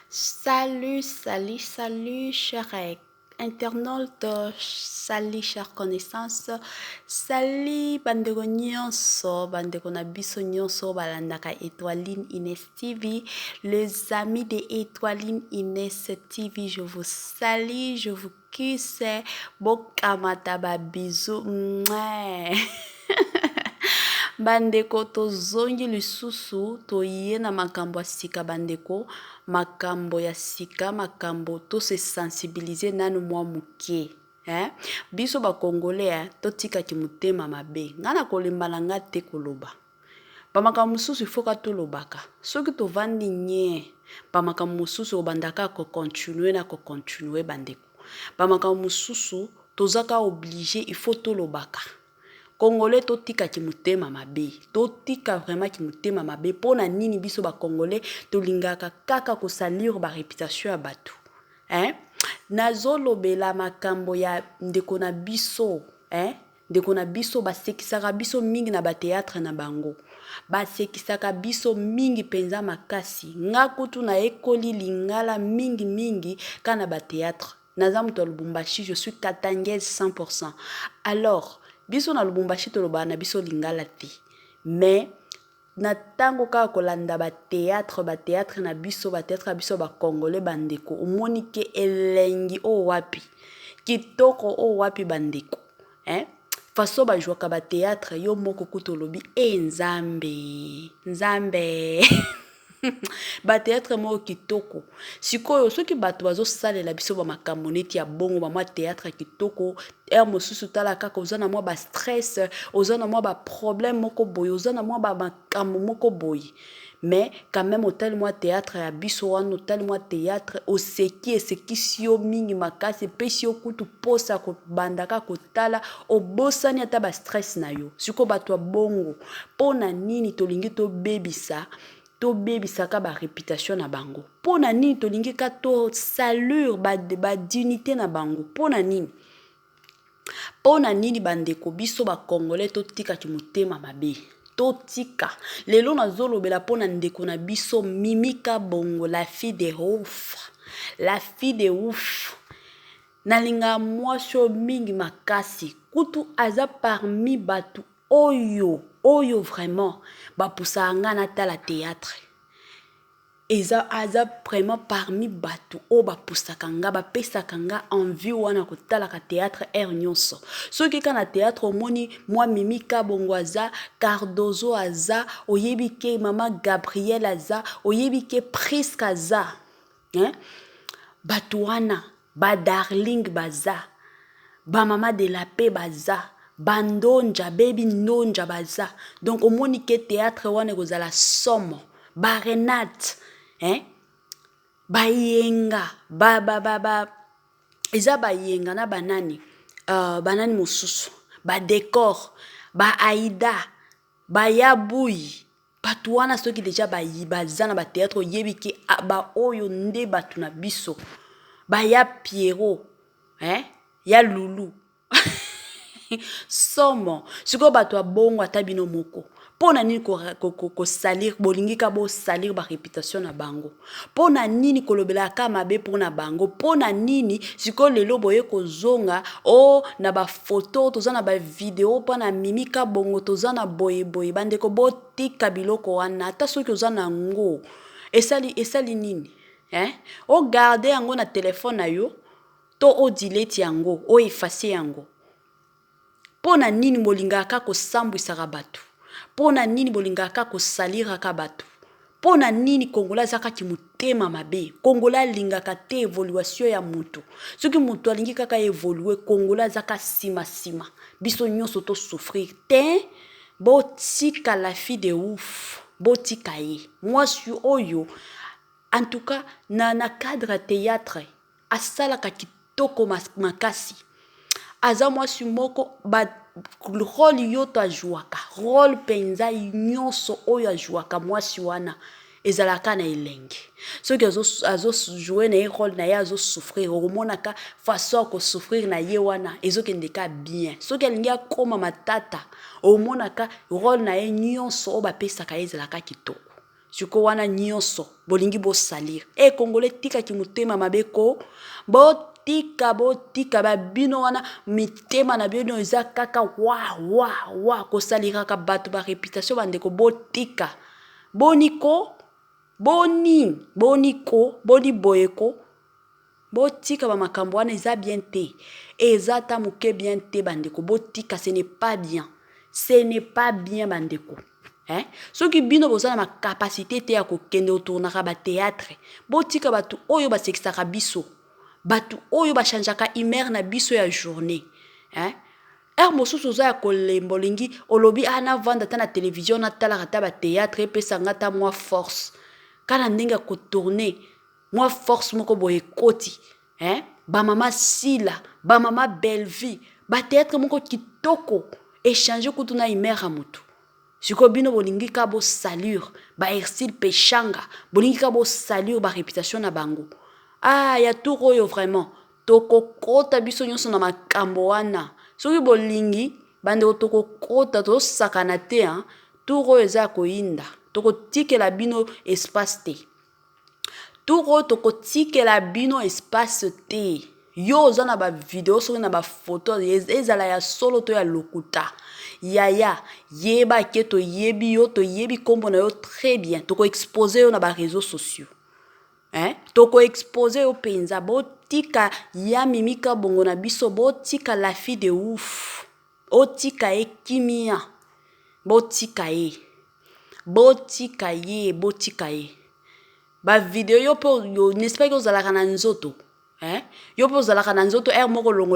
Salut, salut, salut, chers internautes, salut, chers connaissances, salut, bandeko nyonso, bandeko na biso nyonso, balandaka Étoiline Ines TV, les amis de Étoiline Ines TV, je vous salue, je vous kiss, bokamata ba bisous, mouais. Bandeko tozongi lisusu toye na makambo ya sika bandeko makambo ya sika makambo to se sensibiliser nanu mwa muke biso ba congolais totika ki mutema mabe ngana kolemba na nga te koloba pamaka mususu ifoka tolobaka soki tovandi nye pamaka mususu obandaka ko continuer na ko continuer bandeko pamaka mususu tozaka obligé il faut tolobaka Congolais totika ki mutema mabe totika vraiment ki mutema mabe pona nini biso ba congolais tolingaka kaka ko salir ba réputation ya batu nazolobela makambo ya ndeko na biso ndeko na biso basekisaka biso mingi na ba théâtre na bango basekisaka biso mingi penza makasi nga kutu na ekoli lingala mingi kana ba théâtre naza mutu ya Lubumbashi je suis katangaise 100%. Alors biso na Lubumbashi toloba na biso lingala te mais na tango kaka kolanda ba théâtre na biso ba théâtre biso ba congolais bandeko omoni ke elengi o wapi kitoko o wapi bandeko faso ba jouaka ba théâtre yo moko kutolobi nzambe ba théâtre mo kitoko sikoyo soki bato bazo salela biso ba makambo neti ya bongo ba mwa théâtre kitoko mosusu tala kaka ozana mwa ba stress ozana mwa ba problème moko boye ozana mwa ba makambo moko boye mais quand même otali mwa théâtre ya biso wana otali mwa théâtre esekisi yo mingi makasi epesi yo kutu posa kobandaka kotala obosani ata ba stress na yo sikoyo bato ya bongo pona nini tolingi tobebisaka ba réputation na bango pona nini tolingi ka to salure ba dignité na bango pona nini bandeko biso ba congolais totika ki mutema mabe totika lelo nazolobela pona ndeko na biso Mimika Bongo la fille de ouf nalinga mwasho mingi makasi kutu aza parmi batu oyo vraiment bapusa nga na tala théâtre aza vraiment parmi batu o bapusaka nga bapesaka nga envie wana kotalaka théâtre nyonso soki kana théâtre omoni mwa Mimika Bongo aza Cardozo aza oyebi ke mama Gabriel aza oyebi ke Prisk aza batu wana ba Darling baza ba mama de la paix baza bandonja baby ndonja baza donc omoni ke théâtre wana kozala somo ba Renate bayenga eza bayenga na banani mosusu ba décor ba Aïda ba Yabuyi batu wana soki deja baza na ba théâtre oyebi ke ba oyo nde batu na biso ba ya Pierrot ya Lulu somo siko bato abongo ata bino moko pona nini ko salir bolingi ka bo salir ba réputation na bango pona nini kolobela ka mabe pona bango pona nini siko lelo boye kozonga na ba photo toza na ba video pona Mimika Bongo toza na boye bandeko botika biloko wana ata soki oza na ngo esali nini o garder yango na téléphone na yo to o delete yango o effacer yango pona nini bolingaka kosambwisaka batu pona nini bolingaka kosaliraka batu pona nini kongola azaka ki mutema mabe kongola lingaka te évolution ya mutu soki mutu alingi kaka évoluer kongola azaka sima biso nyonso to souffrir te botika la fille de ouf botika ye mwasi oyo en tout cas na cadre théâtre asalaka kitoko makasi aza mwasi moko ba rôle yoto ajuaka rôle penza nyonso oyo ajuaka mwasi wana ezalaka na elenge soki jouer na ye rôle na ye azosouffrir okomonaka façon akosouffrir na ye wana ezokendeka bien soki alingi akoma matata okomonaka rôle na ye nyonso oyo bapesaka ye ezalaka kitoko siko wana nyonso bolingi bo salir e congolais tika ki mutema mabeko botika babino wana mitema na bino eza kaka wa ko salira ka bato ba réputation bandeko botika boniko boni boyeko botika ba makambo wana eza bien te eza ta muke bien te bandeko botika ce n'est pas bien bandeko. Ceux qui bino boza na capacité te ya kokende otournaka ba théâtre botika batu oyo ba sekisaka biso batu oyo ba changeaka humeur na biso ya journée mosusu oza ya kolembolingi olobi ana vanda ta na télévision na talaka ta ba théâtre epesanga ta mwa force kana ndenge ya kotourner mwa force moko boye koti ba mama Sila ba mama Bellevue ba théâtre moko kitoko échanger kutu na humeur ya mutu. Siko bino bolingi ka bo salure ba Ersil Pechanga bolingi ka bo salure ba réputation na bango ya tout oyo vraiment toko kota biso nyonso na makambo wana soki bolingi bande toko kota to sakana te tout oyo eza koinda toko tikela bino espace te tout oyo toko tikela bino espace te yo oza na ba video soki na ba photo ezala ya solo to ya lokuta yaya yeba ke to yebi yo to yebi kombo na yo très bien toko exposer yo na ba réseaux sociaux toko exposer yo penza botika ya mimika bongo na biso botika la fille de ouf otika kimia botika ye ba video yo po yo n'espère que ozalaka na nzoto yo po ozalaka na nzoto moko longo